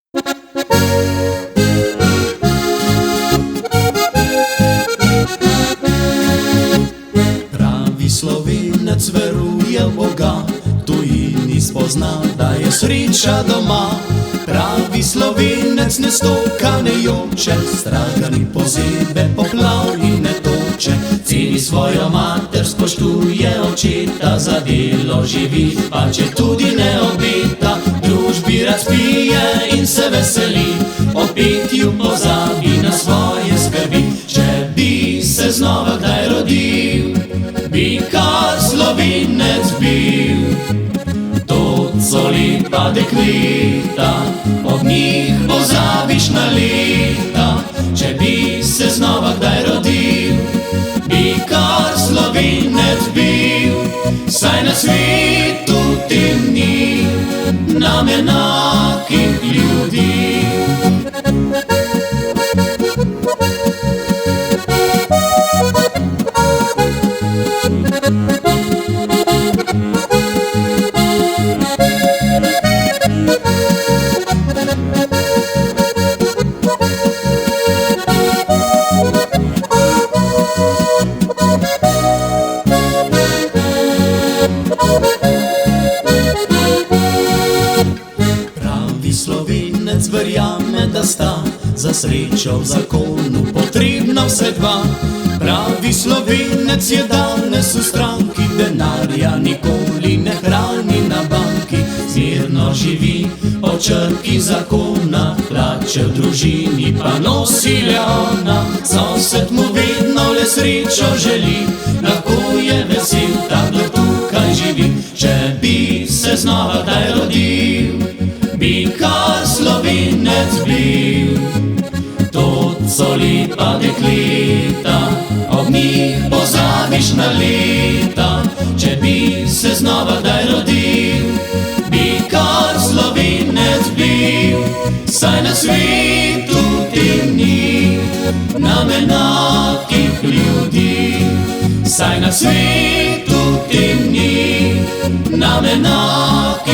Pravi Slovenec veruje v Boga, tujini spozna, da je sreča doma. Pravi Slovenec ne stoka, ne joče, straga ni pozebe, poplav in ne toče. Ceni svojo mater, spoštuje očeta, za delo živi, pa če tudi ne obeta. Družbi rad spije in se veseli, o petju pozabi na svoje skrbi. Če bi se znova kdaj rodil, bi kar Slovenec bil. To so lepa dekleta, ob njih pozabiš na leta. Če bi se znova kdaj rodil, bi kar Slovenec bil. Saj na svetu tem ni nam enakih ljudi. Slovenec verjame, da sta za srečo v zakonu potrebna vse dva. Pravi Slovenec je danes v stranki, denarja nikoli ne hrani na banki. Zmerno živi po črki zakona, plače v družini pa nosi le ona. Sosed mu vedno le srečo želi, lahko je vesel, takle tukaj živi. Če bi se znova kdaj rodil, bi kar Slovenec bil. To so lepa dekleta, ob njih pozabiš na leta. Če bi se znova kdaj rodil, bi kar Slovenec bil. Saj na svetu tem ni nam enakih ljudi. Saj na svetu tem ni nam enakih ljudi.